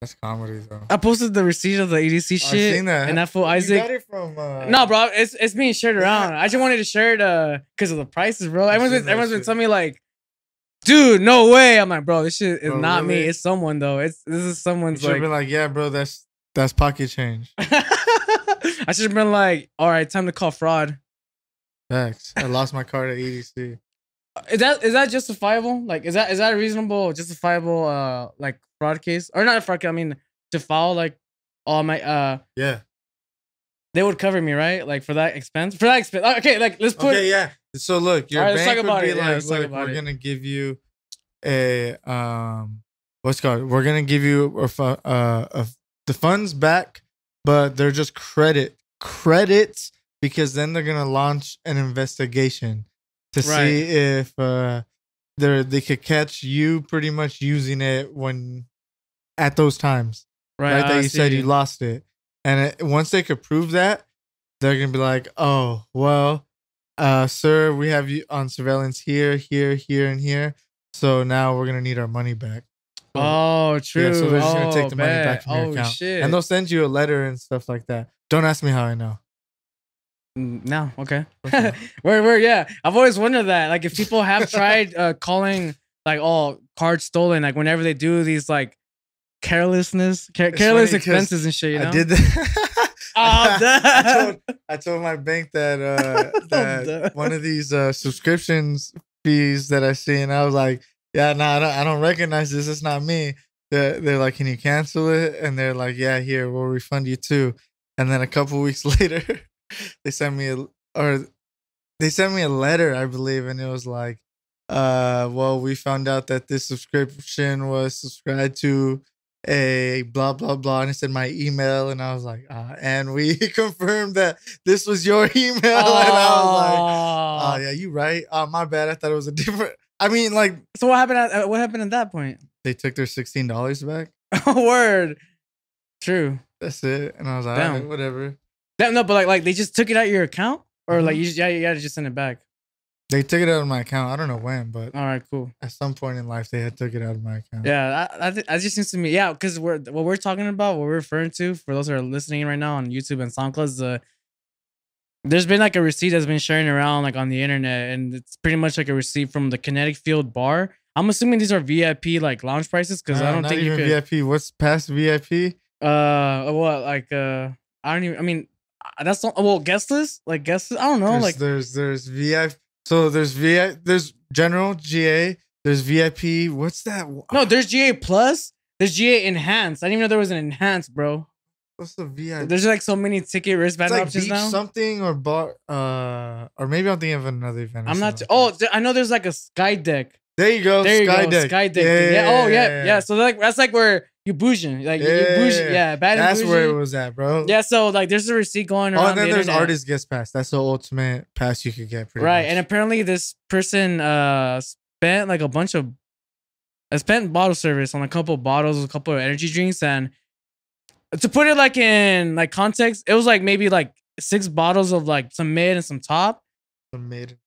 That's comedy though. I posted the receipt of the EDC shit. I've seen that. And that fool Isaac. You got it from No, bro, it's being shared around. I just wanted to share it because of the prices, bro. Everyone's been telling me like, dude, no way. I'm like, bro, this shit is not me. It's someone though. This is someone's. You should be like, yeah, bro, that's pocket change. I should have been like, all right, time to call fraud. Facts. I lost my card at EDC. Is that justifiable? Like, is that a reasonable, justifiable like fraud case or not a fraud case? I mean, to file like all my yeah, they would cover me, right? Like for that expense. Okay, like let's put. Okay, yeah. So look, your bank would be like, look, we're gonna give you a what's it called? We're gonna give you the funds back, but they're just credits because then they're gonna launch an investigation to see if they could catch you pretty much using it when at those times, right? That you said you lost it, and once they could prove that, they're gonna be like, oh well, sir, we have you on surveillance here, and here, so now we're gonna need our money back. Oh, true. Yeah, so they're just gonna take the money back from your account, shit. and they'll send you a letter and stuff like that. Don't ask me how I know. No, okay. Yeah. I've always wondered that. Like, if people have tried calling, like, cards stolen, like, whenever they do these, like, careless expenses and shit, you know? I did that. I told my bank that one of these subscriptions fees that I see, and I was like, yeah, no, I don't recognize this. It's not me. They're like, can you cancel it? And they're like, yeah, here, we'll refund you too. And then a couple weeks later, they sent me a letter, I believe, and it was like, well, we found out that this subscription was subscribed to a blah blah blah, and it said my email, and I was like, and we confirmed that this was your email, and I was like, oh yeah, you right. My bad. I thought it was a different. I mean, like, so what happened? What happened at that point? They took their $16 back. Word. True. That's it, and I was like, all right, whatever. No, but like they just took it out of your account, or like you gotta just send it back. They took it out of my account. I don't know when, but all right, cool. At some point in life, they had took it out of my account. Yeah, that just seems to me, yeah, because what we're talking about, what we're referring to, for those who are listening right now on YouTube and SoundCloud, there's been like a receipt that's been sharing around like on the internet, and it's pretty much like a receipt from the Kinetic Field bar. I'm assuming these are VIP like lounge prices because I don't think you could. VIP. What's past VIP? What like I don't even. I mean, that's not guest list. Like guest list. I don't know. There's VIP. So there's VIP. There's general GA. There's VIP. What's that? No, there's GA plus. There's GA enhanced. I didn't even know there was an enhanced, bro. What's the VIP? There's like so many ticket wristband like options beach now. Something or bar. Or maybe I'm thinking of another event. I'm not. I know there's like a sky deck. There you go. Sky deck. Sky deck. Yeah. So that's like where you boujin. Like you boujin. Yeah. That's where it was at, bro. Yeah. So like there's a receipt going around. Oh, and then there's artist guest pass. That's the ultimate pass you could get. Right. Much. And apparently this person spent like spent bottle service on a couple of bottles, a couple of energy drinks, and to put it like in like context, it was like maybe like 6 bottles of like some mid and some top. Some mid.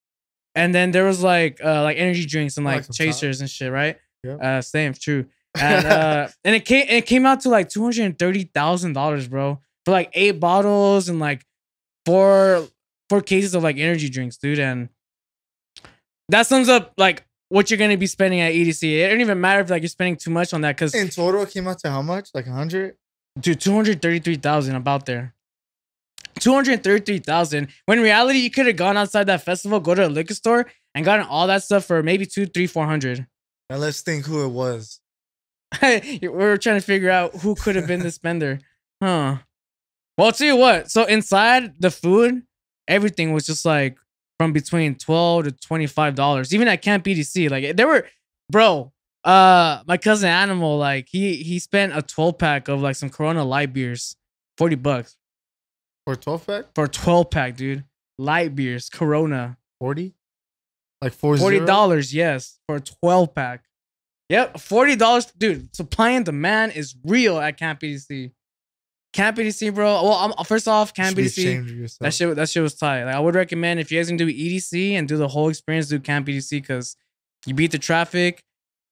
And then there was like energy drinks and like chasers and shit, right? Yep. Same, true. And and it came out to like $230,000, bro, for like 8 bottles and like four cases of like energy drinks, dude. And that sums up like what you're gonna be spending at EDC. It don't even matter if like you're spending too much on that, because in total it came out to how much? Like 100? Dude, 233,000 about there. 233,000. When in reality, you could have gone outside that festival, go to a liquor store, and gotten all that stuff for maybe 200, 300, 400. Now let's think who it was. We're trying to figure out who could have been the spender. Huh. Well, I'll tell you what. So inside the food, everything was just like from between $12 to $25. Even at Camp EDC, like there were, bro. My cousin Animal, like he spent a 12-pack of like some Corona light beers, $40 for a 12-pack. For a 12-pack, dude, light beers, Corona, 40, like $40, yes, for a 12-pack. Yep, $40, dude. Supply and demand is real at Camp EDC. Camp EDC, bro. Well, first off, Camp EDC, that shit was tight. Like I would recommend if you guys can do EDC and do the whole experience, do Camp EDC because you beat the traffic.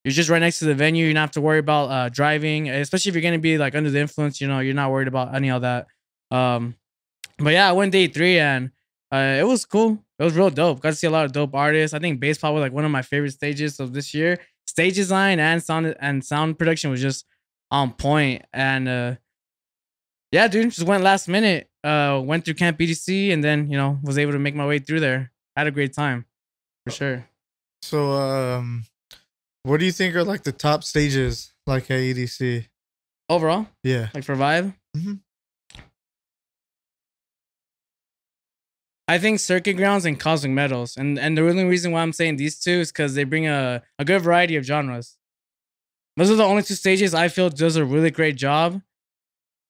You're just right next to the venue. You don't have to worry about driving, especially if you're gonna be like under the influence. You know, you're not worried about any of that. But yeah, I went day 3 and it was cool. It was real dope. Got to see a lot of dope artists. I think Bass Pop was like one of my favorite stages of this year. Stage design and sound production was just on point. And yeah, dude, just went last minute. Went through Camp EDC and then was able to make my way through there. Had a great time for sure. So what do you think are like the top stages like at EDC overall? Yeah, like for vibe. Mm-hmm. I think Circuit Grounds and Cosmic Metals. And the only reason why I'm saying these two is because they bring a good variety of genres. Those are the only 2 stages I feel does a really great job.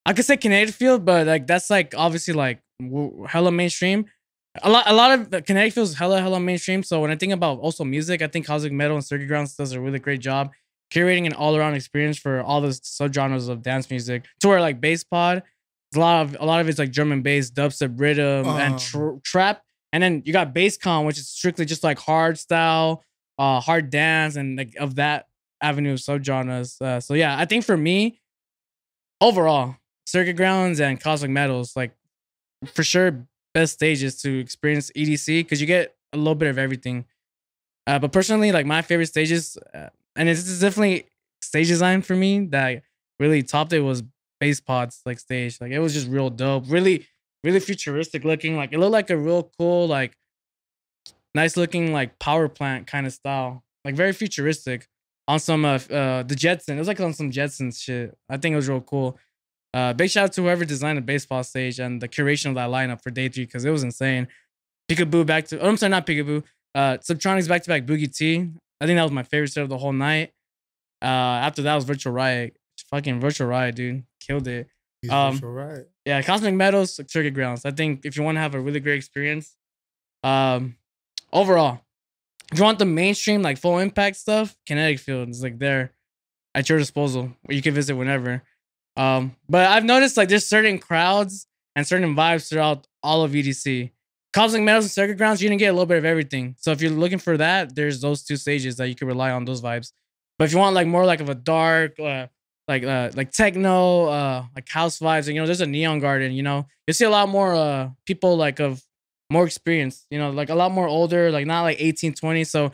I could say Kinetic Field, but like that's like obviously like hella mainstream. A lot of the Kinetic Field is hella mainstream. So when I think about also music, I think Cosmic Metal and Circuit Grounds does a really great job curating an all-around experience for all the subgenres of dance music. To where like Bass Pod, a lot of it's like drum and bass, dubstep, rhythm, and trap. And then you got Basscon, which is strictly just like hard style, hard dance, and like of that avenue of subgenres. So yeah, I think for me, overall, Circuit Grounds and Cosmic Metals, like for sure, best stages to experience EDC because you get a little bit of everything. But personally, like my favorite stages, and this is definitely stage design for me that really topped it was Bass Pod's like stage. Like it was just real dope, really futuristic looking. Like it looked like a real cool, like nice looking like power plant kind of style, like very futuristic on some the Jetson. It was like on some Jetsons shit. I think it was real cool. Big shout out to whoever designed the Bass Pod stage and the curation of that lineup for day 3 because it was insane. Peekaboo back to I'm sorry, not Peekaboo. Subtronics back to back Boogie T. I think that was my favorite set of the whole night. After that was Virtual Riot. Fucking Virtual Riot, dude. Killed it. Virtual Riot. Yeah, Cosmic Metals, Circuit Grounds. I think if you want to have a really great experience, overall, if you want the mainstream, like full impact stuff, Kinetic Field is like there at your disposal. You can visit whenever. But I've noticed like there's certain crowds and certain vibes throughout all of EDC. Cosmic Metals and Circuit Grounds, you're gonna get a little bit of everything. So if you're looking for that, there's those 2 stages that you can rely on those vibes. But if you want like more like of a dark, like techno, like house vibes, and there's a Neon Garden. You'll see a lot more people like of more experience. Like a lot more older, like not like 18, 20. So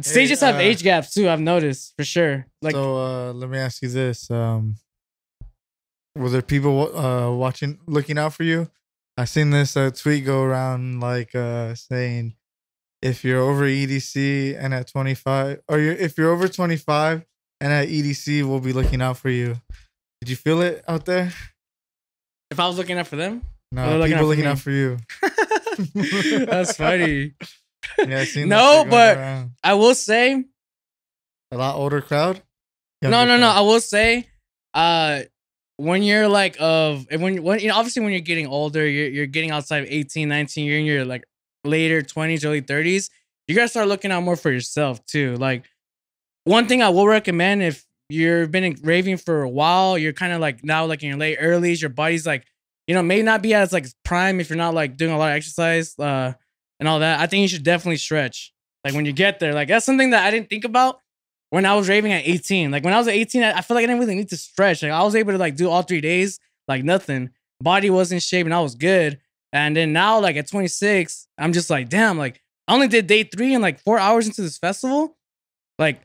stages have age gaps too. I've noticed for sure. Like so, let me ask you this: were there people looking out for you? I seen this tweet go around like saying if you're over EDC and at 25, or if you're over 25 and at EDC, we'll be looking out for you. Did you feel it out there? If I was looking out for them? No, people looking out for you. That's funny. Yeah, I seen no, but around. I will say a lot older crowd. No. I will say, when you're like when obviously when you're getting older, you're getting outside of 18, 19, you're in your like later 20s, early 30s. You gotta start looking out more for yourself too. Like one thing I will recommend if you've been raving for a while, you're kind of like now like in your late earlies, your body's like may not be as like prime if you're not like doing a lot of exercise and all that. I think you should definitely stretch. Like when you get there, like that's something that I didn't think about when I was raving at 18. Like when I was at 18, I feel like I didn't really need to stretch. Like I was able to like do all 3 days, like nothing. Body was in shape and I was good. And then now like at 26, I'm just like, damn, like I only did day 3 and like 4 hours into this festival. Like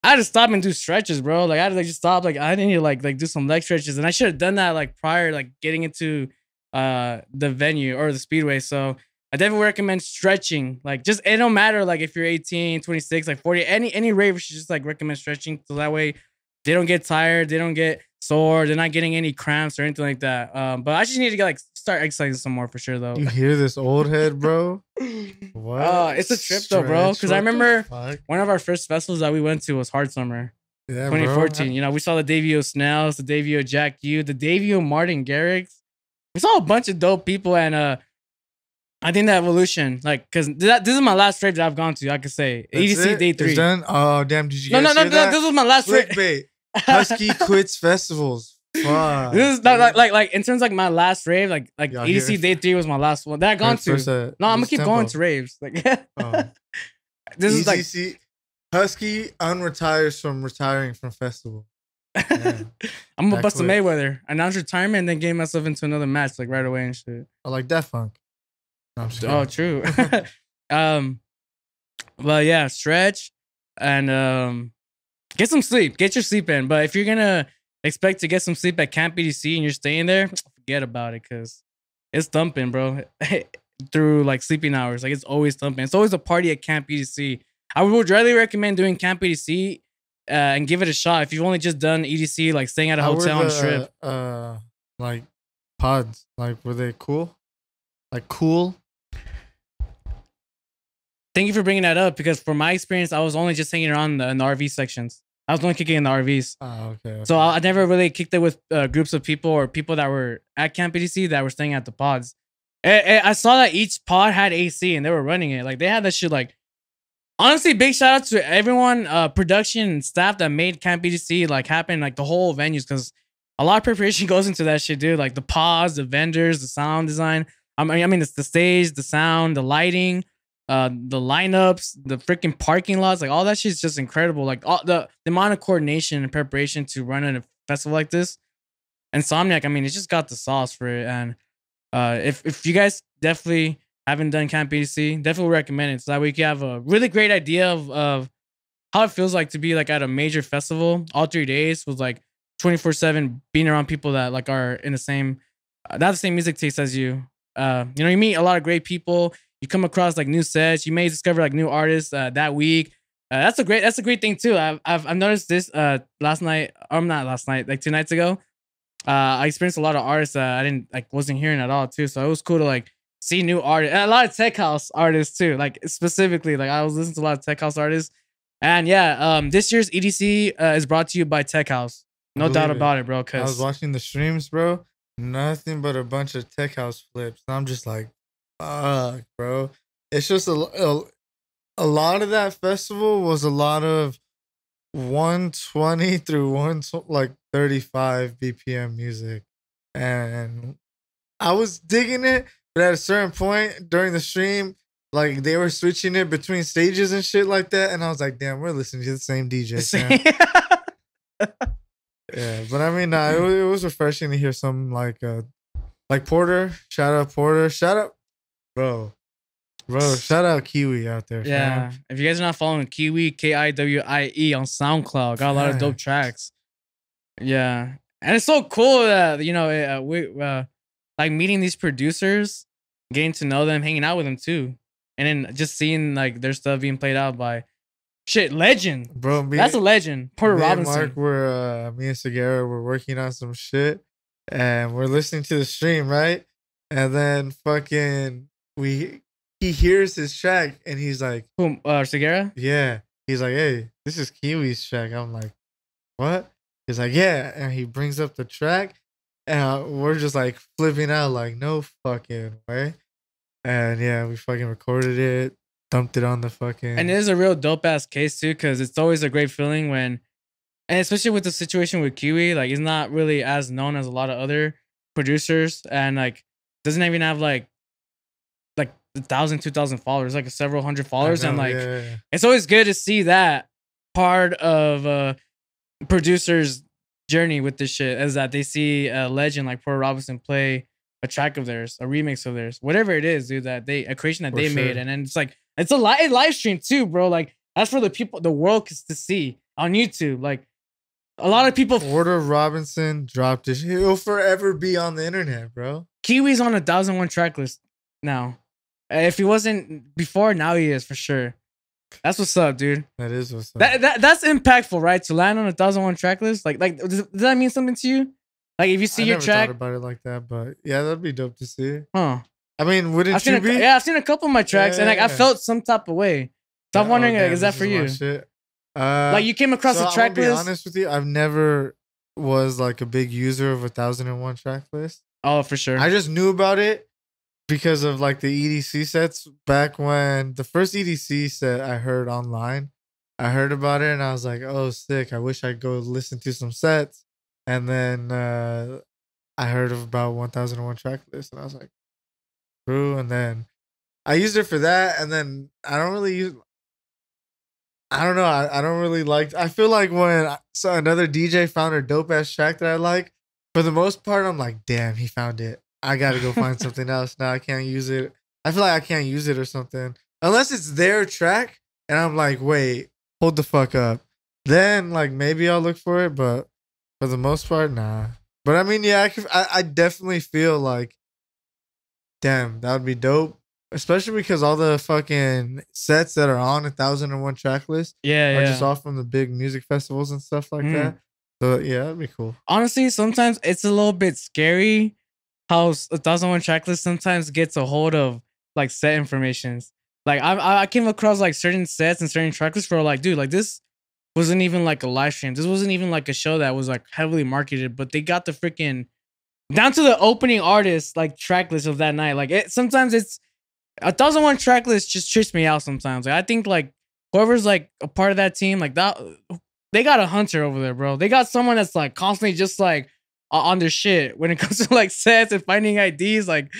I had to stop and do stretches, bro. Like I had to like just stop. Like I didn't need to like do some leg stretches. And I should have done that like prior, like getting into the venue or the speedway. So I definitely recommend stretching. Like just it don't matter like if you're 18, 26, like 40, any raver should just like recommend stretching so that way they don't get tired, they don't get sore, they're not getting any cramps or anything like that. But I just need to get like start exercising some more for sure though. You hear this old head, bro? What? It's a trip though, bro. Because I remember one of our first festivals that we went to was Hard Summer. Yeah, 2014. Bro. We saw the Davio Snells, the Davio Jack U, the Davio Martin Garrix. We saw a bunch of dope people and I think the evolution, like, cause this is my last rave that I've gone to. I could say EDC day 3. It's done. Oh damn! Did you? No. That? This was my last rave. HUSKI quits festivals. Fuck. This is not like in terms of like my last rave, like EDC day 3 was my last one that I gone to. No, I'm gonna keep going to raves. Like, this is like Husky unretires from retiring from festival. Yeah, I'm gonna that bust a quick. Mayweather, announce retirement, and then get myself into another match like right away and shit. I like that funk. No, I'm just Oh, kidding. true. um, but yeah, stretch and get some sleep. Get your sleep in. But if you're gonna expect to get some sleep at Camp EDC and you're staying there, forget about it because it's thumping, bro. Through like sleeping hours, like it's always thumping. It's always a party at Camp EDC. I would really recommend doing Camp EDC and give it a shot. If you've only just done EDC, like staying at a How hotel were on Strip. like pods? Like were they cool? Like cool? Thank you for bringing that up because from my experience, I was only just hanging around in the RV sections. I was only kicking in the RVs. Oh, okay. So I never really kicked it with groups of people or people that were at Camp EDC that were staying at the pods. I saw that each pod had AC and they were running it. Like they had that shit. Like honestly, big shout out to everyone, production and staff that made Camp EDC like happen, like the whole venues, because a lot of preparation goes into that shit, dude. Like the pods, the vendors, the sound design. I mean, it's the stage, the sound, the lighting, the lineups, the freaking parking lots, like all that shit's just incredible. Like all the amount of coordination and preparation to run a festival like this. Insomniac, I mean, it's just got the sauce for it. And if you guys definitely haven't done Camp EDC, definitely recommend it. So that way you can have a really great idea of how it feels like to be like at a major festival all 3 days with like 24/7 being around people that like are in the same, not the same music taste as you. You know, you meet a lot of great people. You come across like new sets. You may discover like new artists that week. That's a great thing too. I've noticed this last night. Not last night, like 2 nights ago. I experienced a lot of artists that I didn't like wasn't hearing at all too. So it was cool to like see new artists and a lot of tech house artists too. Like specifically, like I was listening to a lot of tech house artists. And yeah, this year's EDC is brought to you by Tech House. No doubt about it, bro. I was Cause watching the streams, bro. Nothing but a bunch of tech house flips. And I'm just like, fuck, bro. It's just a lot of that festival was a lot of 120 through 35 BPM music. And I was digging it, but at a certain point during the stream, like they were switching it between stages and shit like that. And I was like, damn, we're listening to the same DJ. Yeah, but I mean, nah, it was refreshing to hear some like Porter. Shout out Porter. Shout out, bro. Shout out Kiwi out there. yeah, Fam. if you guys are not following Kiwi, Kiwie on SoundCloud, got a lot of dope tracks. Yeah, and it's so cool that you know we like meeting these producers, getting to know them, hanging out with them too, and then just seeing like their stuff being played out by shit legend, bro. That's a legend. Porter Robinson. And Mark were me and Segura were working on some shit, and we're listening to the stream, right? And then fucking he hears his track and he's like, who, Segura? Yeah. He's like, hey, this is Kiwi's track. I'm like, what? He's like, yeah. And he brings up the track and we're just like flipping out, like, no fucking way. And yeah, we fucking recorded it, dumped it on the fucking. And it is a real dope ass case too, because it's always a great feeling when, and especially with the situation with Kiwi, like he's not really as known as a lot of other producers, and like doesn't even have like 1,000, 2,000 followers, like several hundred followers, and like it's always good to see that part of producer's journey with this shit, is that they see a legend like Porter Robinson play a track of theirs, a remix of theirs, whatever it is, dude, that a creation that they made, and then it's like it's a live stream too, bro. Like that's for the people, the world to see on YouTube. Like a lot of people. Porter Robinson dropped his. He'll forever be on the internet, bro. Kiwi's on 1,001 track list now. If he wasn't before, now he is for sure. That's what's up, dude. That is what's up. That's impactful, right? To land on 1,001 track list, like does that mean something to you? Like if you see your track, thought about it like that, but yeah, that'd be dope to see. Huh? I mean, wouldn't you be? Yeah, I've seen a couple of my tracks, and like I felt some type of way. So I'm wondering, like, is that for you? Like you came across a track list. To be honest with you, I've never was like a big user of 1,001 track list. Oh, for sure. I just knew about it because of like the EDC sets back when the first EDC set I heard online. I heard about it and I was like, oh, sick. I wish I'd go listen to some sets. And then I heard about 1,001 track list and I was like, true. And then I used it for that. And then I don't really use, I don't know. I don't really like. I feel like when so another DJ found a dope ass track that I like, for the most part, I'm like, damn, he found it. I gotta go find something else now. I can't use it. I feel like I can't use it or something unless it's their track, and I'm like, wait, hold the fuck up. Then like maybe I'll look for it, but for the most part, nah. But I mean, yeah, I definitely feel like, damn, that would be dope. Especially because all the fucking sets that are on 1001 track list Yeah, are yeah. just all from the big music festivals and stuff like that. So yeah, that'd be cool. Honestly, sometimes it's a little bit scary how 1001 tracklist sometimes gets a hold of like set informations. Like I came across like certain sets and certain tracklists where like, dude, like this wasn't even like a live stream. This wasn't even like a show that was like heavily marketed, but they got the freaking down to the opening artist like tracklist of that night. Like sometimes it's 1001 tracklist just trips me out sometimes. Like I think like whoever's like a part of that team, like that, they got a hunter over there, bro. They got someone that's like constantly just like on their shit when it comes to like sets and finding IDs. Like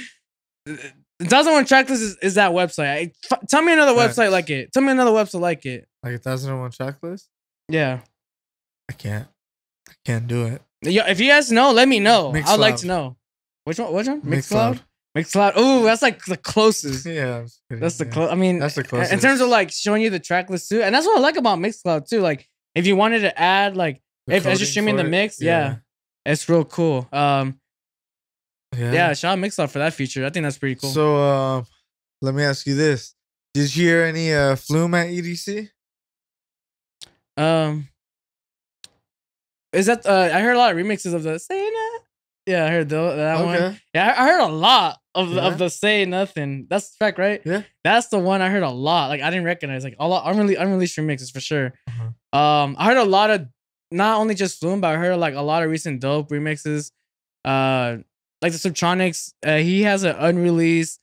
1001 tracklist is that website. Tell me another website like it. Tell me another website like it. Like 1001 tracklist? Yeah. I can't do it. Yeah, if you guys know, let me know. Mixcloud. I'd like to know. Which one? Mixcloud. Mixcloud. Oh, that's like the closest. Yeah, that's the close. I mean, that's the closest in terms of like showing you the track list too, and that's what I like about Mixcloud too. Like, if you wanted to add like, if as you're streaming the mix, yeah, it's real cool. Yeah, shout out Mixcloud for that feature. I think that's pretty cool. So, let me ask you this: did you hear any Flume at EDC? Is that I heard a lot of remixes of the Say That. Yeah, I heard that one. Yeah, I heard a lot of the Say Nothing. That's the track, right? Yeah, that's the one I heard a lot. Like I didn't recognize like a lot unreleased remixes for sure. I heard a lot of not only just Flume, but I heard like a lot of recent dope remixes. Like the Subtronics, he has an unreleased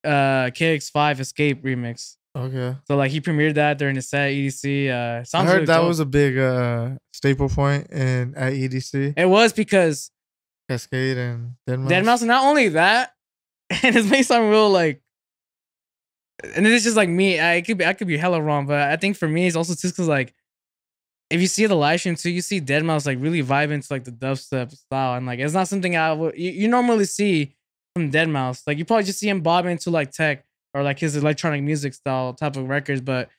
KX5 Escape remix. Okay. So like he premiered that during the set EDC. I heard really that dope. Was a big staple point at EDC. It was because Cascade and Deadmau5. Deadmau5, and not only that, and it may sound real like, and it's just like me. I could be hella wrong, but I think for me it's also just because like, if you see the live stream too, you see Deadmau5 like really vibing to like the dubstep style, and like it's not something I would you normally see from Deadmau5. Like you probably just see him bob into like tech or like his electronic music style type of records, but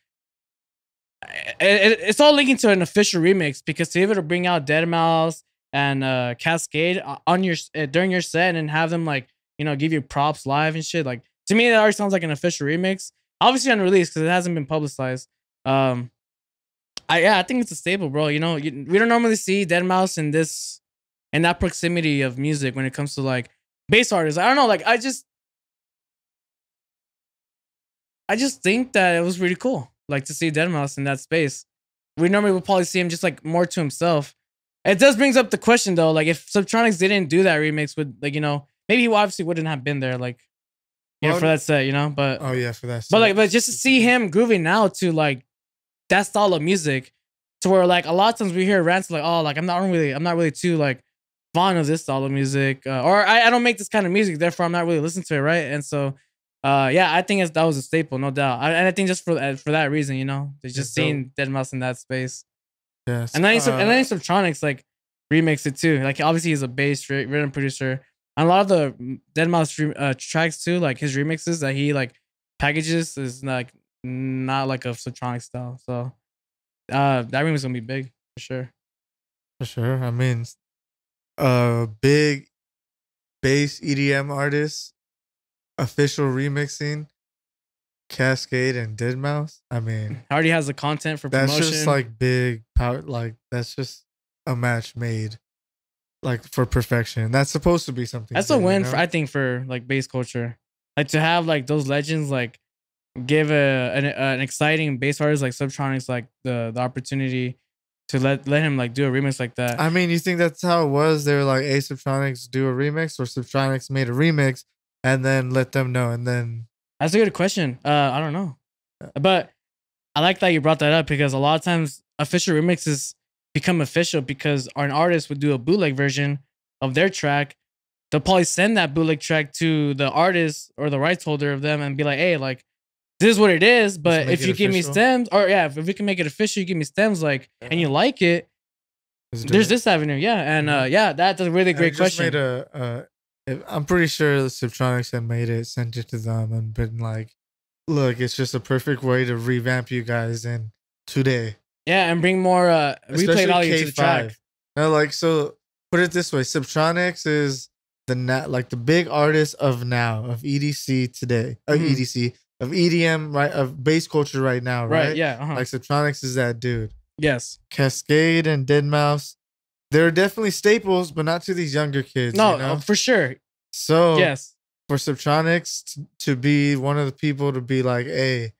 it's all linking to an official remix because to be able to bring out Deadmau5 and Cascade on your during your set and have them like give you props live and shit, like to me that already sounds like an official remix. Obviously unreleased because it hasn't been publicized. I think it's a staple, bro. We don't normally see Deadmau5 in that proximity of music when it comes to like bass artists. I don't know, like I just think that it was really cool, like to see Deadmau5 in that space. We normally would probably see him just like more to himself. It does brings up the question though, like if Subtronics didn't do that remix, would like maybe he obviously wouldn't have been there, like for that set, but oh yeah, for that set. But just to see him grooving now to like that style of music, to where like a lot of times we hear rants like, oh, like I'm not really too like fond of this style of music, or I don't make this kind of music, therefore I'm not really listening to it, right? And so yeah, I think that was a staple, no doubt. And I think just for that reason, they're just seeing Deadmau5 in that space. Yes. And then Subtronics like remix it too. Like obviously he's a bass rhythm producer. And a lot of the Deadmau5 tracks too, like his remixes that he like packages is like not like a Subtronic style. So that remix is gonna be big for sure. For sure. I mean, big bass EDM artists official remixing Cascade and Deadmau5. I mean, already has the content for promotion. That's just like big power. Like that's just a match made, like for perfection. That's supposed to be something. That's a win, I think, for like bass culture. Like to have like those legends like give an exciting bass artist like Subtronics like the opportunity to let him like do a remix like that. I mean, you think that's how it was? They were like, "Hey, Subtronics, do a remix," or Subtronics made a remix and then let them know, and then. That's a good question. I don't know, but I like that you brought that up because a lot of times official remixes become official because an artist would do a bootleg version of their track. They'll probably send that bootleg track to the artist or the rights holder of them and be like, "Hey, like this is what it is. But if you give me official. stems, or yeah, if we can make it official, you give me stems, like, and you like it. There's this avenue, yeah, and yeah, that's a really great question. I'm pretty sure the Subtronics had made it, sent it to them, and been like, "Look, it's just a perfect way to revamp you guys in today." Yeah, and bring more replay value to the track. No, like, so put it this way: Subtronics is the big artist of now, of EDC today, EDC, of EDM, right, of bass culture right now, right? Yeah. Like Subtronics is that dude. Yes. Cascade and Deadmau5, they're definitely staples, but not to these younger kids. No, you know? for sure. So yes, for Subtronics to be one of the people to be like, hey,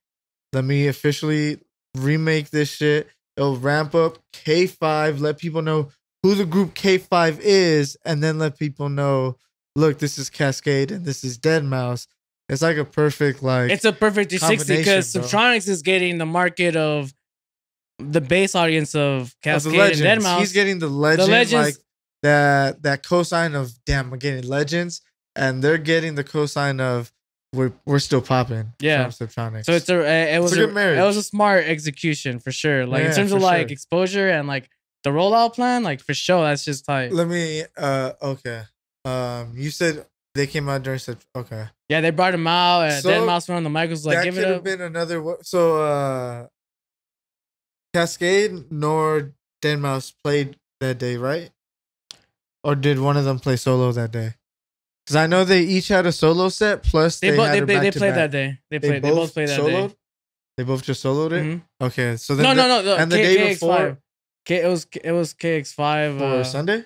let me officially remake this shit. It'll ramp up K5, let people know who the group K5 is, and then let people know, look, this is Cascade and this is Deadmau5. It's like a perfect, like, it's a perfect 360 because Subtronics is getting the market of the base audience of Cascade and Deadmau5. He's getting the legends, like that cosign of, damn, we're getting legends, and they're getting the cosign of we're still popping. Yeah, from Subtronics. So it was a smart exexecution for sure. Like, in terms of like exposure and like the rollout plan, like, for sure, that's just tight. Let me okay. You said they came out during okay. Yeah, they brought him out, and Deadmau5 went on the mic, was like, give it up. That could have been another so Cascade nor Deadmau5 played that day, right? Or did one of them play solo that day? Because I know they each had a solo set. Plus, they played that day. They both played that day. They both just soloed it. Mm-hmm. Okay, so then no. And the day before, it was KX5 for Sunday,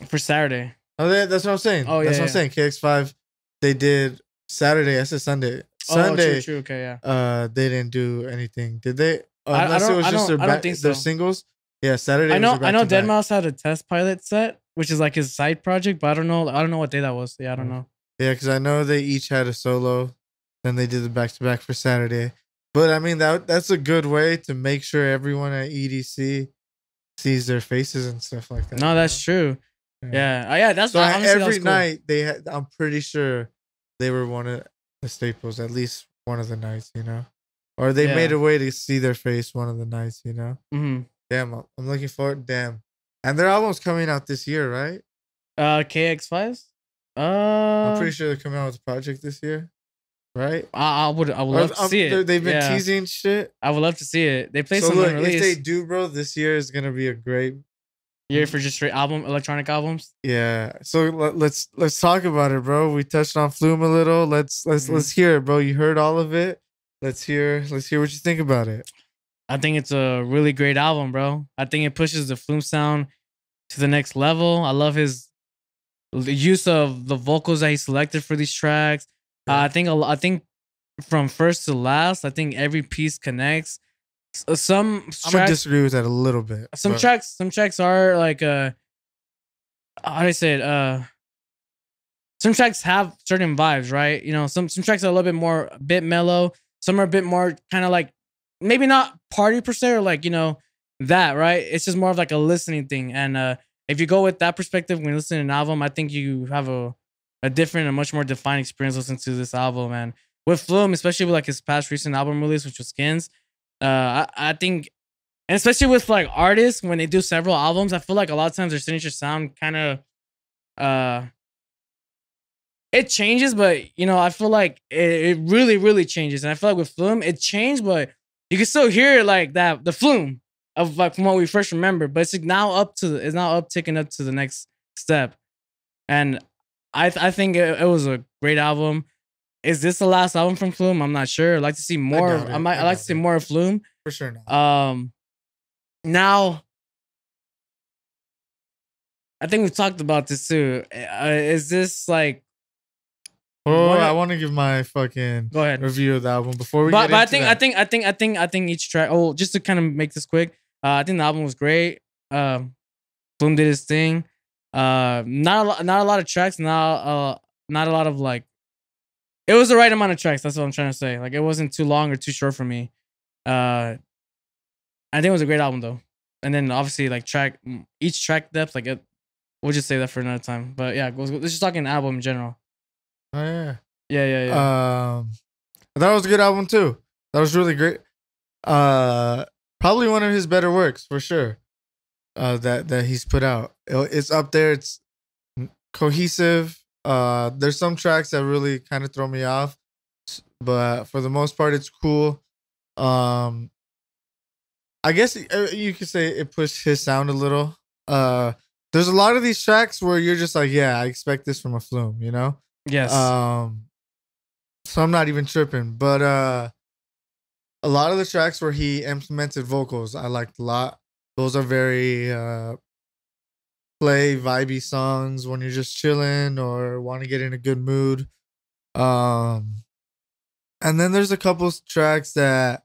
for Saturday. Oh, that's what I'm saying. Oh, yeah, that's what I'm saying. KX5, they did Saturday. I said Sunday. Sunday. Oh, true. Okay, yeah. They didn't do anything, did they? I don't think so. Their singles. Yeah, Saturday. I know Deadmau5 had a test pilot set, which is like his side project, but I don't know what day that was. Yeah, I don't know. Yeah, because I know they each had a solo, then they did the back-to-back for Saturday. But I mean, that's a good way to make sure everyone at EDC sees their faces and stuff like that. No, that's true. Yeah. That's so every night they had. I'm pretty sure they were one of the staples, at least one of the nights, you know, or they made a way to see their face one of the nights, you know. Mm-hmm. Damn, I'm looking forward. Damn, and their album's coming out this year, right? KX5s. I'm pretty sure they're coming out with a project this year, right? I would love to see it. They've been teasing shit. I would love to see it. They play some unreleased. If they do, bro, this year is gonna be a great year for just straight electronic albums. Yeah. So let's talk about it, bro. We touched on Flume a little. Let's hear it, bro. You heard all of it. Let's hear what you think about it. I think it's a really great album, bro. I think it pushes the Flume sound to the next level. I love his use of the vocals that he selected for these tracks. Yeah. I think from first to last, I think every piece connects. Some tracks, I'm gonna disagree with that a little bit. Some tracks are like how do I say it? Some tracks have certain vibes, right? You know, some tracks are a bit mellow. Some are a bit more kind of like, maybe not party per se, or like, you know, that, right? It's just more of like a listening thing. And if you go with that perspective when you listen to an album, I think you have a different and much more defined experience listening to this album. And with Flume, especially with like his past recent album release, which was Skins, I think, and especially with like artists, when they do several albums, I feel like a lot of times their signature sound kind of it changes, but you know, I feel like it really, really changes. And I feel like with Flume, it changed, but you can still hear it like that, the Flume of like from what we first remember. But it's now ticking up to the next step. And I think it was a great album. Is this the last album from Flume? I'm not sure. I'd like to see more. I'd like to see more of Flume. For sure not. Now, I think we've talked about this too. Is this like? Oh, I want to give my fucking review of the album before we get into that. I think each track. Oh, just to kind of make this quick, I think the album was great. Flume did his thing. Not a lot of tracks. Not a lot of like. It was the right amount of tracks. That's what I'm trying to say. Like, it wasn't too long or too short for me. I think it was a great album though. And then obviously like each track depth, like we'll just say that for another time. But yeah, let's just talk an album in general. Oh yeah. Yeah. I thought it was a good album too. That was really great. Probably one of his better works for sure. That he's put out. It's up there. It's cohesive. There's some tracks that really kind of throw me off, but for the most part, it's cool. I guess you could say it pushed his sound a little. There's a lot of these tracks where you're just like, yeah, I expect this from a Flume, you know? Yes. So I'm not even tripping. But a lot of the tracks where he implemented vocals, I liked a lot. Those are very play vibey songs when you're just chilling or want to get in a good mood. And then there's a couple tracks that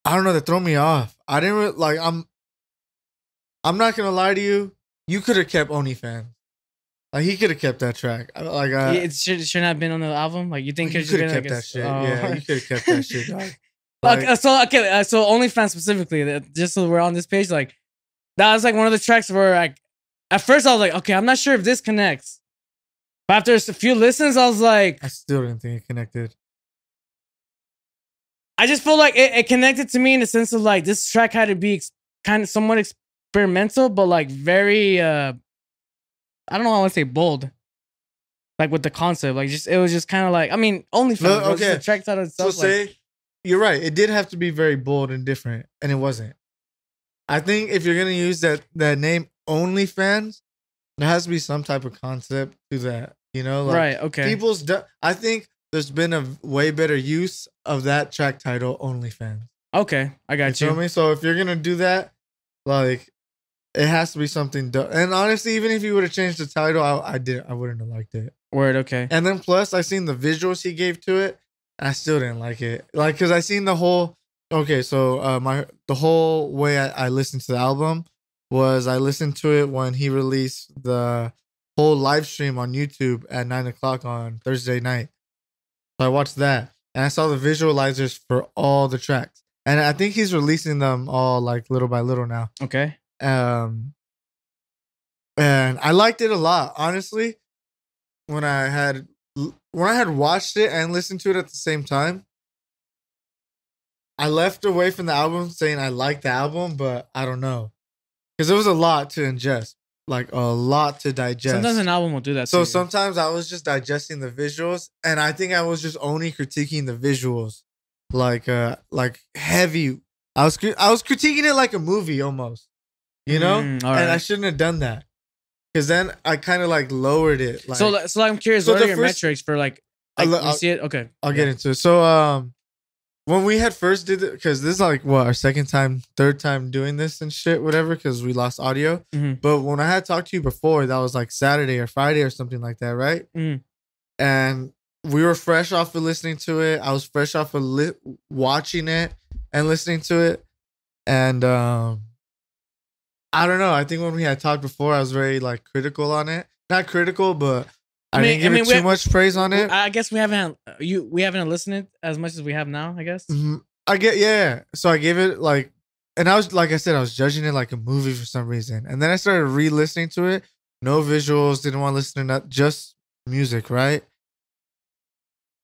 I don't know, that throw me off. I didn't really, like. I'm not gonna lie to you. You could have kept OnlyFans. Like he could have kept that track. Like it shouldn't have been on the album. Like you think you could have kept that shit. Yeah, you could have kept that shit. Dog. Like, so OnlyFans specifically. Just so we're on this page, like that was like one of the tracks where like at first I was like, okay, I'm not sure if this connects, but after a few listens, I was like, I still didn't think it connected. I just feel like it connected to me in the sense of like this track had to be kind of somewhat experimental, but like very I don't know, I want to say bold, like with the concept. Like just it was just kind of like, I mean, OnlyFans. Okay, the track title itself. So say you're right. It did have to be very bold and different, and it wasn't. I think if you're gonna use that name OnlyFans, there has to be some type of concept to that. You know, like right? Okay. I think there's been a way better use of that track title, OnlyFans. Okay, I got you. Feel me? So if you're gonna do that, like, it has to be something. And honestly, even if you would have changed the title, I wouldn't have liked it. Word. Okay. And then plus, I seen the visuals he gave to it, and I still didn't like it. Like, cause I seen the whole. Okay, so the whole way I listened to the album was I listened to it when he released the whole live stream on YouTube at 9:00 on Thursday night. So I watched that, and I saw the visualizers for all the tracks, and I think he's releasing them all like little by little now. Okay. And I liked it a lot, honestly. When I had watched it and listened to it at the same time, I left away from the album saying I liked the album, but I don't know, because there was a lot to ingest. Like a lot to digest. Sometimes an album will do that. So sometimes I was just digesting the visuals, and I think I was just only critiquing the visuals, like heavy. I was critiquing it like a movie almost, you know. And I shouldn't have done that, because then I kind of like lowered it. Like, so I'm curious. What are your metrics for like you see it? Okay, I'll get into it. So when we had first did it, because this is like what, our third time doing this and shit, whatever, because we lost audio. Mm-hmm. But when I had talked to you before, that was like Saturday or Friday or something like that, right? Mm-hmm. And we were fresh off of listening to it. I was fresh off of watching it and listening to it. And I don't know. I think when we had talked before, I was very like critical on it. Not critical, but I didn't give it too much praise on it. I guess we haven't listened as much as we have now, I guess. Mm-hmm. Yeah. So I gave it like, and I was, like I said, I was judging it like a movie for some reason. And then I started re-listening to it. No visuals, didn't want to listen to that, just music, right?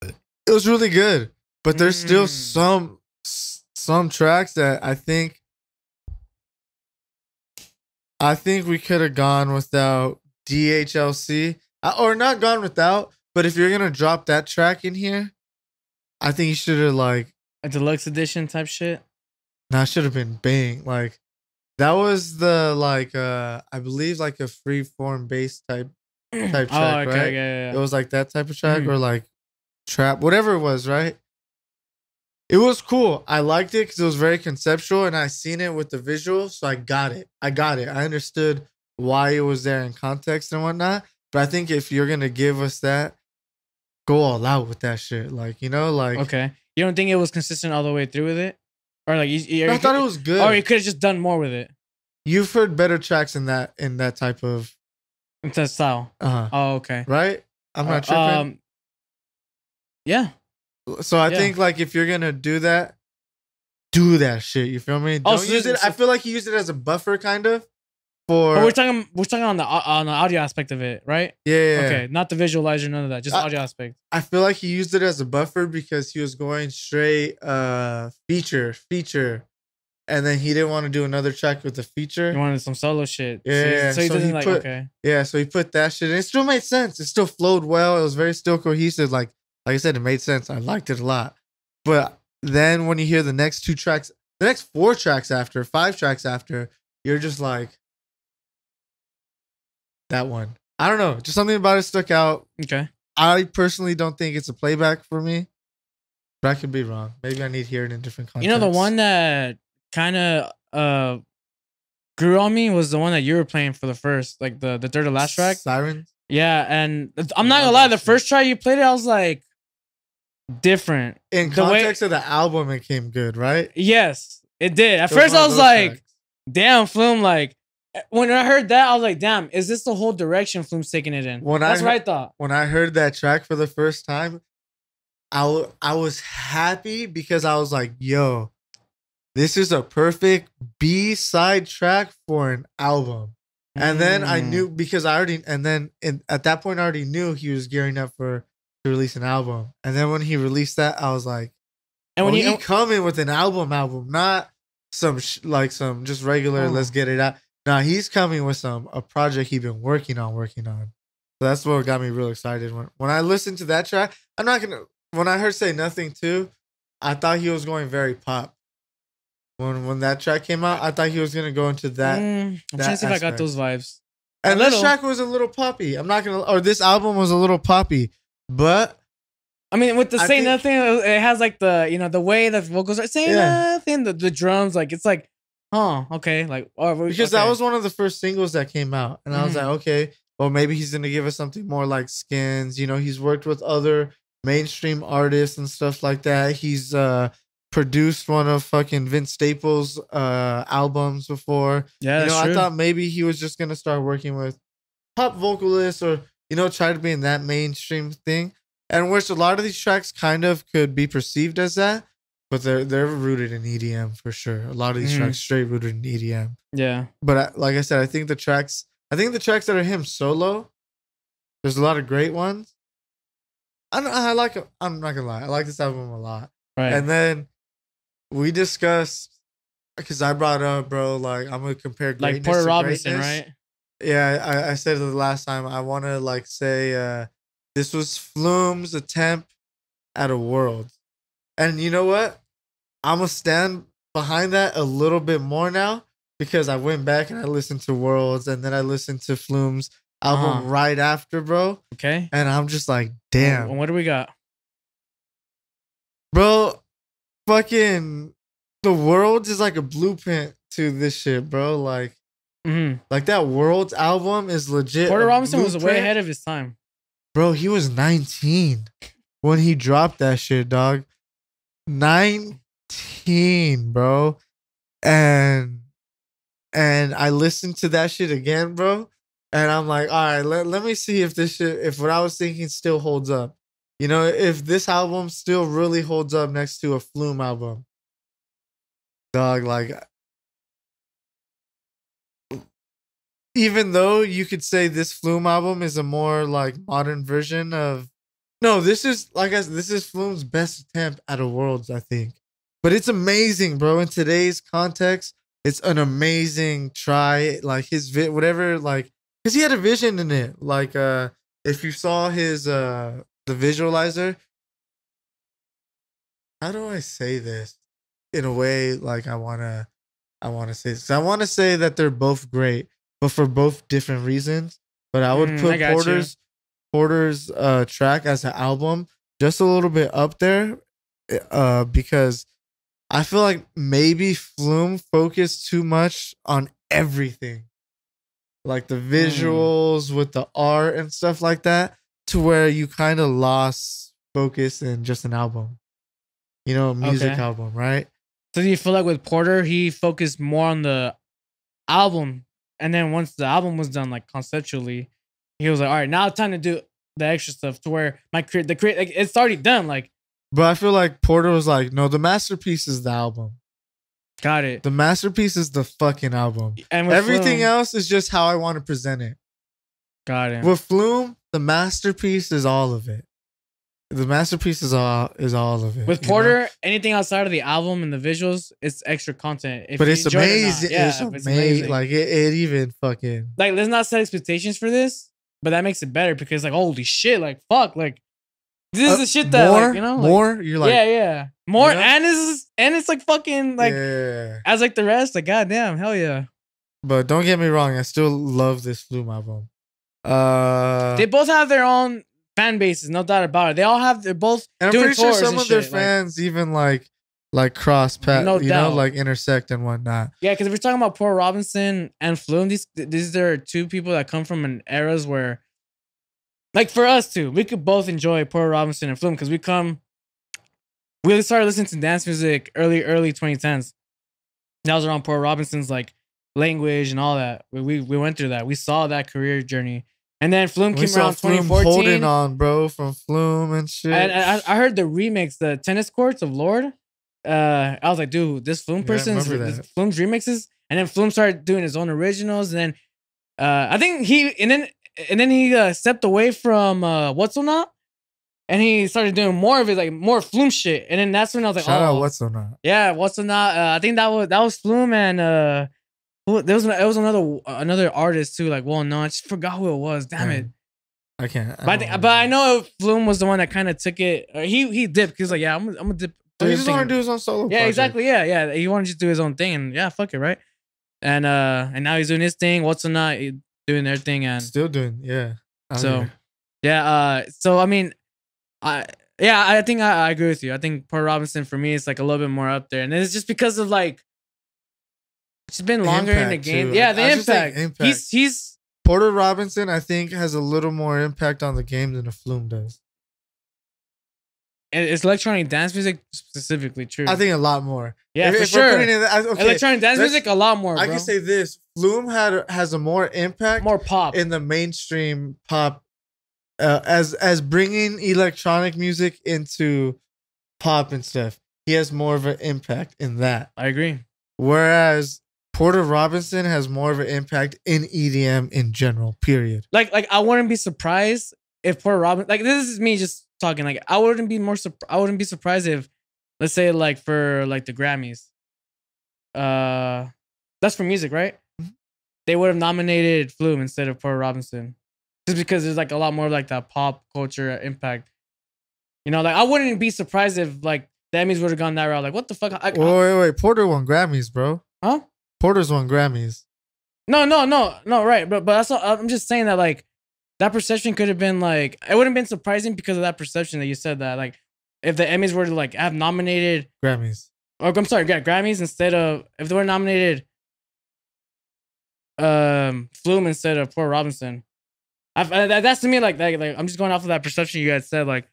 It was really good. But there's still some tracks that I think we could have gone without DHLC. Or not gone without, but if you're gonna drop that track in here, I think you should have like a deluxe edition type shit. Nah, it should have been Bang. Like that was the like I believe like a free form bass type track, right? Yeah. It was like that type of track or like trap, whatever it was, right? It was cool. I liked it because it was very conceptual, and I seen it with the visuals, so I got it. I understood why it was there in context and whatnot. But I think if you're gonna give us that, go all out with that shit. Like, you know, like, okay, you don't think it was consistent all the way through with it, or like I thought it was good, or you could have just done more with it. You've heard better tracks in that type of style. Oh, okay. Right? I'm not tripping. Yeah. So I think like if you're gonna do that shit. You feel me? Don't use it. I feel like he used it as a buffer, kind of. for. But we're talking on the audio aspect of it, right? Yeah. Okay, not the visualizer, none of that, just audio aspect. I feel like he used it as a buffer because he was going straight feature, and then he didn't want to do another track with the feature. He wanted some solo shit. Yeah, so he didn't like okay. Yeah, so he put that shit in. It still made sense. It still flowed well. It was very still cohesive. Like I said, it made sense. I liked it a lot. But then when you hear the next 2 tracks, the next 4 tracks after, 5 tracks after, you're just like, that one. I don't know. Just something about it stuck out. Okay. I personally don't think it's a playback for me, but I could be wrong. Maybe I need to hear it in different contexts. You know, the one that kind of grew on me was the one that you were playing for the first, like the third to last track. Sirens? Yeah, and I'm not gonna lie, the first try you played it, I was like, different. In context of the album, it came good, right? Yes, it did. At first, I was like, damn, Flume, like, when I heard that, I was like, damn, is this the whole direction Flume's taking it in? That's what I thought. When I heard that track for the first time, I was happy because I was like, yo, this is a perfect B-side track for an album. And then I knew because I already, and then at that point, I already knew he was gearing up to release an album. And then when he released that, I was like, and when he coming with an album, not some just regular, let's get it out. Nah, he's coming with a project he's been working on. So that's what got me real excited. When I listened to that track, when I heard Say Nothing too, I thought he was going very pop. When that track came out, I thought he was gonna go into that. I'm trying to see if I got those vibes. And this track was a little poppy. This album was a little poppy, but I mean, with the Say Nothing, it has like the way that vocals are saying nothing, the drums, like it's like, okay, like because that was one of the first singles that came out, and I was like, okay, well maybe he's gonna give us something more like Skins. You know, he's worked with other mainstream artists and stuff like that. He's produced one of fucking Vince Staples' albums before. Yeah, you know, I thought maybe he was just gonna start working with pop vocalists or try to be in that mainstream thing, and which a lot of these tracks kind of could be perceived as that. But they're rooted in EDM for sure. A lot of these tracks straight rooted in EDM. Yeah. But like I said, I think the tracks that are him solo, there's a lot of great ones. I like it. I'm not gonna lie. I like this album a lot. Right. And then we discussed, because I brought up, bro, like I'm gonna compare greatness like Porter Robinson, right? Yeah, I said it the last time. I want to say this was Flume's attempt at a world. And you know what? I'm going to stand behind that a little bit more now because I went back and I listened to Worlds and then I listened to Flume's album right after, bro. Okay. And I'm just like, damn. What do we got? Bro, fucking the Worlds is like a blueprint to this shit, bro. Like that Worlds album is legit. Porter Robinson was way ahead of his time. Bro, he was 19 when he dropped that shit, dog. 19, bro. And I listened to that shit again, bro. And I'm like, all right, let me see if this shit, if what I was thinking still holds up. You know, if this album still really holds up next to a Flume album. Dog, like, even though you could say this Flume album is a more like modern version of, no, this is Flume's best attempt at a Worlds, I think. But it's amazing, bro. In today's context, it's an amazing try. Like his whatever, like, because he had a vision in it. Like, if you saw his the visualizer, how do I say this in a way like I wanna say this? I want to say that they're both great, but for both different reasons. But I would put Porter's track as an album just a little bit up there because I feel like maybe Flume focused too much on everything, like the visuals with the art and stuff like that, to where you kind of lost focus in just an album, music album, right? So do you feel like with Porter, he focused more on the album, and then once the album was done, like conceptually, he was like, all right, now it's time to do the extra stuff to where like it's already done. Like, but I feel like Porter was like, no, the masterpiece is the album. Got it. The masterpiece is the fucking album. And everything Flume, else is just how I want to present it. Got it. With Flume, the masterpiece is all of it. The masterpiece is all of it. With Porter, anything outside of the album and the visuals, it's extra content. But it's amazing. It's amazing. Like it even fucking like, let's not set expectations for this, but that makes it better because like, holy shit, like fuck, like this is the shit that more, like, you know, more. You're like, yeah, more, you know? and it's like fucking like as like the rest, like goddamn, hell yeah. But don't get me wrong, I still love this Flume album. They both have their own fan bases, no doubt about it. They're both. And I'm doing pretty sure tours some of their shit, fans even like cross path, no you doubt. know, like intersect and whatnot. Yeah, because if we're talking about Porter Robinson and Flume, these are two people that come from an eras where, like for us too, we could both enjoy Porter Robinson and Flume because we started listening to dance music early 2010s. That was around Porter Robinson's like language and all that. We went through that. We saw that career journey. And then Flume came around 2014. Holding on, bro, from Flume and shit. And I heard the remix, the Tennis Courts of Lord. I was like, dude, this Flume person's Flume's remixes. And then Flume started doing his own originals. And then I think he stepped away from What's So Not. And he started doing more of it, like more Flume shit. And then that's when I was like, shout out What's So Not. Yeah, What's So Not. I think that was Flume and it was another artist too. Like, well, no, I just forgot who it was. Damn it, I can't. But I know Flume was the one that kind of took it. He dipped because like, yeah, I'm gonna dip. He just want to do his own solo. Yeah, project. exactly. Yeah. He wanted to just do his own thing, and yeah, fuck it, right? And now he's doing his thing. What's So Not doing their thing, and still doing, yeah. So I mean, I think I agree with you. I think Porter Robinson for me is like a little bit more up there, and it's just because of like. It's been longer in the game. Too. Yeah, the impact. He's Porter Robinson, I think, has a little more impact on the game than a Flume does. It's electronic dance music specifically true. I think a lot more. Yeah, for sure. Electronic dance music, a lot more. I can say this: Flume has a more impact, more pop in the mainstream pop, as bringing electronic music into pop and stuff. He has more of an impact in that. I agree. Whereas Porter Robinson has more of an impact in EDM in general, period. Like I wouldn't be surprised if Porter Robinson, like this is me just talking, like I wouldn't be surprised if, let's say like for like the Grammys, that's for music, right? Mm-hmm. They would have nominated Flume instead of Porter Robinson. Just because there's like a lot more like that pop culture impact. You know, like I wouldn't be surprised if like the Emmys would have gone that route. Like, what the fuck? Wait. Porter won Grammys, bro. Huh? Porter's won Grammys. No, right. But that's all, I'm just saying that like that perception could have been like, it wouldn't have been surprising because of that perception that you said that like if the Emmys were to like have nominated Grammys. Or I'm sorry, Grammys instead of if they were nominated Flume instead of Porter Robinson. That's to me like I'm just going off of that perception you guys said, like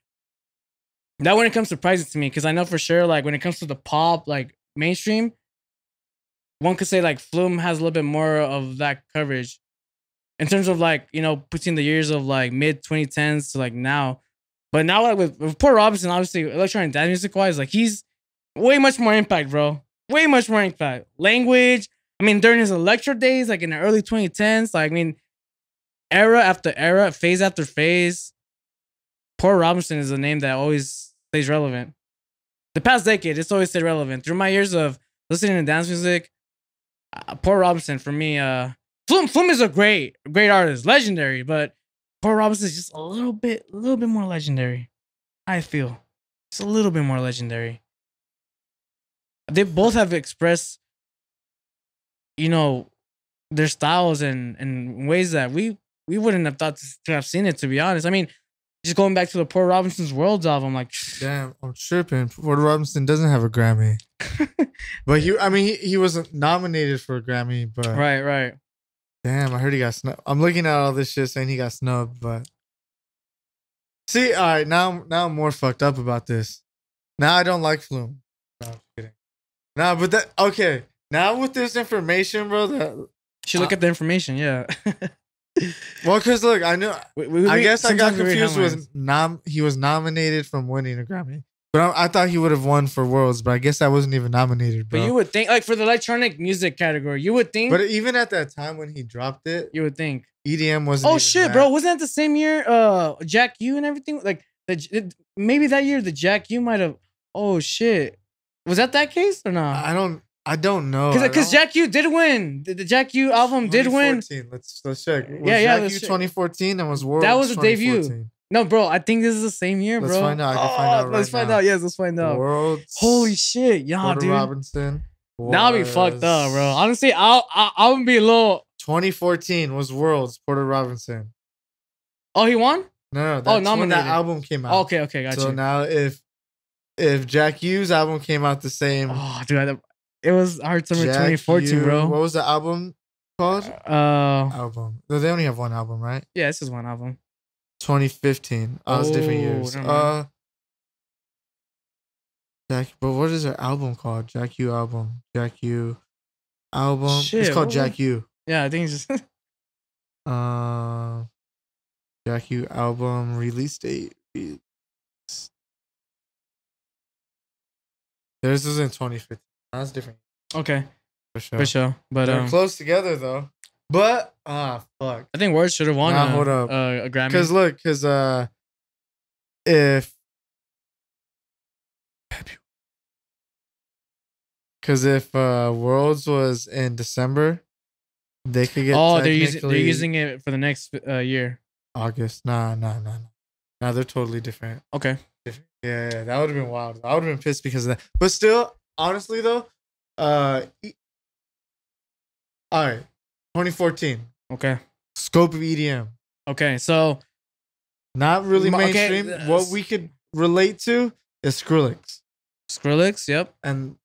that wouldn't come surprising to me because I know for sure like when it comes to the pop like mainstream, one could say like Flume has a little bit more of that coverage in terms of like, you know, between the years of like mid 2010s to like now. But now like with Porter Robinson, obviously electronic dance music wise, like he's way much more impact, bro. Way much more impact. Language. I mean, during his electro days, like in the early 2010s, like I mean, era after era, phase after phase, Porter Robinson is a name that always stays relevant. The past decade, it's always stayed relevant. Through my years of listening to dance music, Porter Robinson for me, Flume is a great artist, legendary, but Porter Robinson is just a little bit more legendary. I feel just a little bit more legendary. They both have expressed, you know, their styles in ways that we wouldn't have thought to have seen it, to be honest. I mean, just going back to the Porter Robinson's Worlds album, like damn, I'm tripping. Porter Robinson doesn't have a Grammy. But he wasn't nominated for a Grammy, but right. Damn, I heard he got snubbed. I'm looking at all this shit saying he got snubbed, but see, all right, now I'm more fucked up about this. Now I don't like Flume. No, I'm kidding. Nah, but that okay. Now with this information, bro, that should look at the information, yeah. Well, because look, I know. I guess I got confused with he was nominated from winning a Grammy. But I thought he would have won for Worlds, but I guess I wasn't even nominated, bro. But you would think, like, for the electronic music category, you would think. But even at that time when he dropped it, you would think EDM wasn't. Oh shit, bro! Wasn't that the same year? Jack U and everything. Like maybe that year the Jack U might have. Oh shit, was that case or not? I don't know. Because Jack U did win. The Jack U album did win. Let's check. Was Jack U 2014 and was Worlds. That was a debut. No, bro, I think this is the same year, bro. Let's find out. I can find out right let's find out. Yes, let's find out. Worlds. Holy shit, yeah, Porter dude. Robinson. That'll be fucked up, bro. Honestly, I'll be a little. 2014 was Worlds. Porter Robinson. Oh, he won? No, that's when that album came out. Okay, gotcha. So now if Jack U's album came out the same. Oh, dude, it was hard summer 2014, bro. What was the album called? Album. No, they only have one album, right? Yeah, this is one album. 2015. Oh, it's different years. But what is their album called? Jack U album. Jack U album. Shit, it's called Jack U. Yeah, I think it's just. Jack U album release date. Theirs was in 2015. That's different. Okay. For sure. But they're close together though. But fuck. I think Words should have won hold up. A Grammy. Because if Worlds was in December, they could get. Oh, they're using it for the next year. August. Nah. Nah, they're totally different. Okay. Yeah, that would have been wild. I would have been pissed because of that. But still, honestly though, all right, 2014. Okay. Scope of EDM. Okay, so not really mainstream. Okay, what we could relate to is Skrillex. Skrillex, yep. And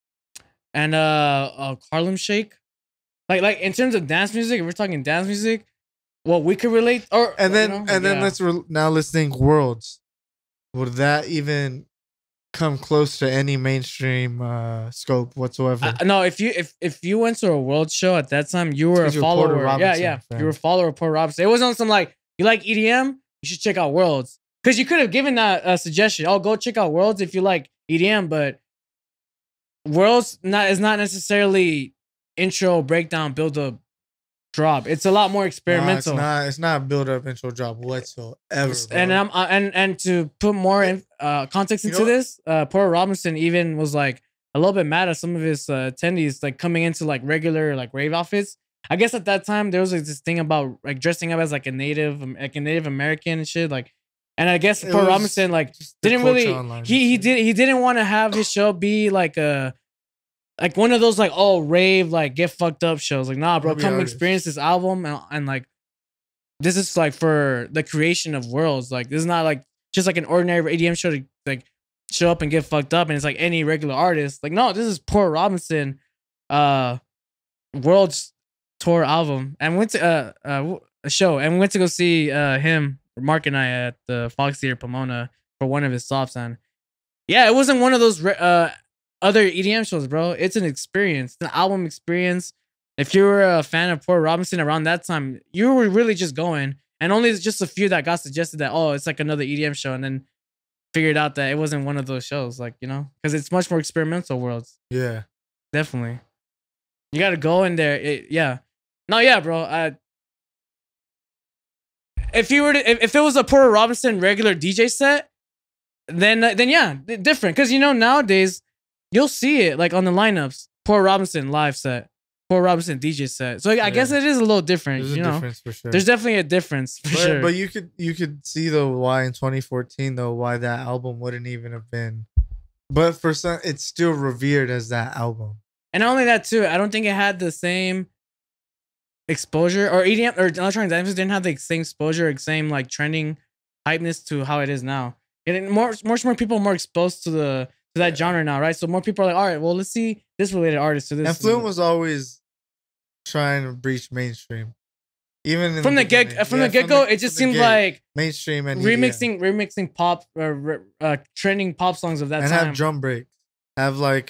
Harlem Shake. Like in terms of dance music, if we're talking dance music, what we could relate let's think Worlds. Would that even come close to any mainstream scope whatsoever? No, if you went to a World show at that time, you were a follower. Yeah, you were a follower of Porter Robinson. It wasn't some like you like EDM, you should check out Worlds. Because you could have given that suggestion. Oh, go check out Worlds if you like EDM, but Worlds is not necessarily intro, breakdown, build up, drop. It's a lot more experimental. No, it's not build up, intro, drop whatsoever. Bro. And to put more context into this, Porter Robinson even was like a little bit mad at some of his attendees like coming into like regular like rave outfits. I guess at that time there was like, this thing about like dressing up as like a Native American and shit like. And I guess Porter Robinson like didn't really he didn't want to have his show be like a like one of those like rave like get fucked up shows. Like nah, bro, come experience this album and like this is like for the creation of worlds. Like this is not like just like an ordinary EDM show to like show up and get fucked up and it's like any regular artist. Like no, this is Porter Robinson Worlds tour album and went to a show and we went to go see him. Mark and I at the Fox Theater Pomona for one of his stops, and yeah, it wasn't one of those other EDM shows, bro. It's an experience, it's an album experience. If you were a fan of Porter Robinson around that time, you were really just going, and only just a few that got suggested that it's like another EDM show, and then figured out that it wasn't one of those shows, like you know, because it's much more experimental worlds. Yeah, definitely. You got to go in there. Yeah, bro. If it was a Porter Robinson regular DJ set, then yeah, different. Because you know nowadays you'll see it like on the lineups, Porter Robinson live set, Porter Robinson DJ set. So I guess it is a little different. There's a difference for sure. There's definitely a difference for sure. But you could see though why in 2014 though why that album wouldn't even have been. But for some, it's still revered as that album. And not only that too, I don't think it had the same exposure or EDM or electronic dance didn't have the same exposure, same like trending hypeness to how it is now. And more people are more exposed to that genre now, right? So more people are like, all right, well, let's see this related artist to this. And Flume was always trying to breach mainstream, even from the get go. It just seemed like mainstream and remixing pop trending pop songs of that and time. Have drum breaks, have like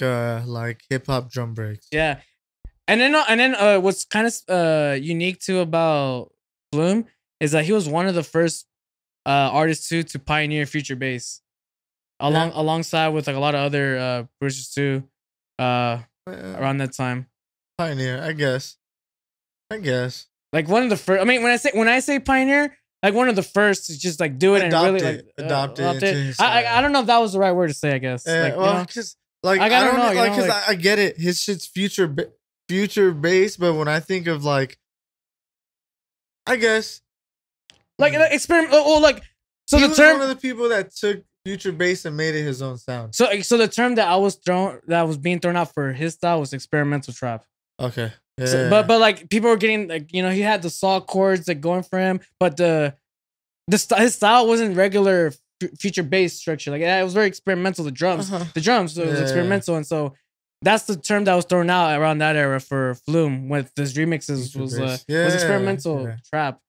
hip hop drum breaks. Yeah. And then what's kind of unique too about Flume is that he was one of the first artists to pioneer future bass. alongside with like a lot of other producers too. Around that time. Pioneer, I guess. Like one of the first. I mean, when I say pioneer, like one of the first to just like do it and really like adopt it. I don't know if that was the right word to say. I guess. Well, because like I don't know, like because I get it. His shit's future based, but when I think of like, I guess like experiment. Oh, like so he the was term. one of the people that took future bass and made it his own sound. So the term that was being thrown out for his style was experimental trap. Okay. Yeah. So, but like people were getting like, you know, he had the saw chords like going for him, but his style wasn't regular future bass structure. Like it was very experimental. The drums, so it was experimental, and so that's the term that was thrown out around that era for Flume with his remixes was experimental trap.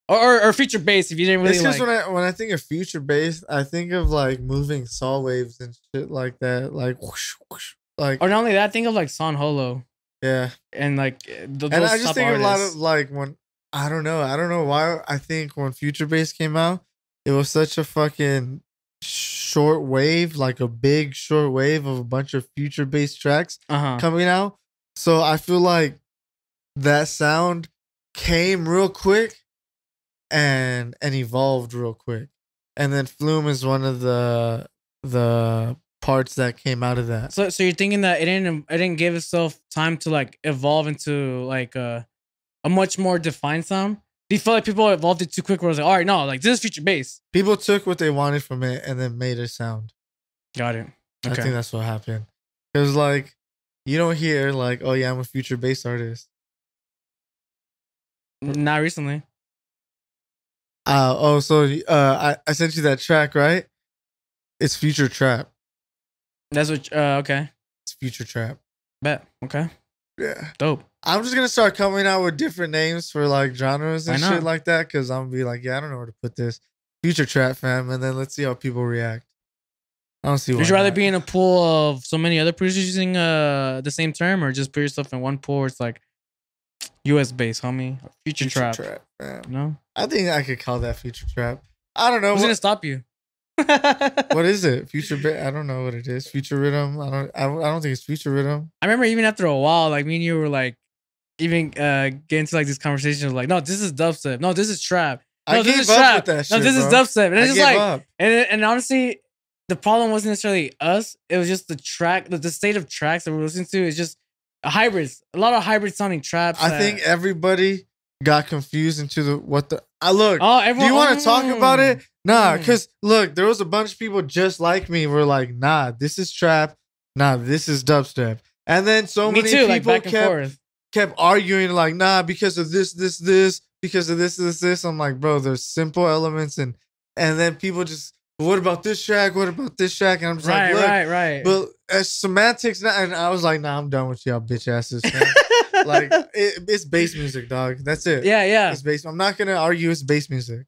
Or future bass if you didn't really it's just when I think of future bass, I think of like moving saw waves and shit like that, like whoosh, whoosh, like. Or not only that, I think of like Son Holo. Yeah, and like and I just think artists. A lot of like when I don't know why I think when future bass came out, it was such a fucking short wave, like a big short wave of a bunch of future bass tracks coming out. So I feel like that sound came real quick and evolved real quick, and then Flume is one of the parts that came out of that. So you're thinking that it didn't give itself time to like evolve into like a much more defined sound? Do you feel like people evolved it too quick? Where I was like, all right, no, like this is future bass. People took what they wanted from it and then made a sound. Got it. Okay. I think that's what happened. Because like you don't hear like, oh yeah, I'm a future bass artist. Not recently. So I sent you that track, right? It's future trap. That's what. Okay. It's future trap. Bet. Okay. Yeah. Dope. I'm just gonna start coming out with different names for like genres and shit like that, because I'm gonna be like, yeah, I don't know where to put this. Future trap, fam, and then let's see how people react. I don't see why. Would you rather be in a pool of so many other producers using the same term, or just put yourself in one pool where it's like US bass, homie? Future trap, fam. No? I think I could call that future trap. I don't know. Who's gonna stop you? What is it? Future bit? I don't know what it is. Future rhythm? I don't think it's future rhythm. I remember even after a while, like me and you were like, even get into like these conversations like, no, this is dubstep. No, this is trap. No, this is trap. No, this is dubstep. And it's just like, and honestly, the problem wasn't necessarily us. It was just the track, the state of tracks that we're listening to is just hybrids. A lot of hybrid sounding traps. I think everybody got confused into look. Do you want to talk about it? Nah, because look, there was a bunch of people just like me were like, nah, this is trap. Nah, this is dubstep. And then so many people kept arguing like, nah, because of this, because of this. I'm like, bro, there's simple elements and then people just, what about this track? What about this track? And I'm just like, look, right. But as semantics, and I was like, nah, I'm done with y'all bitch asses. Like it's bass music, dog. That's it. Yeah. It's bass. I'm not gonna argue it's bass music.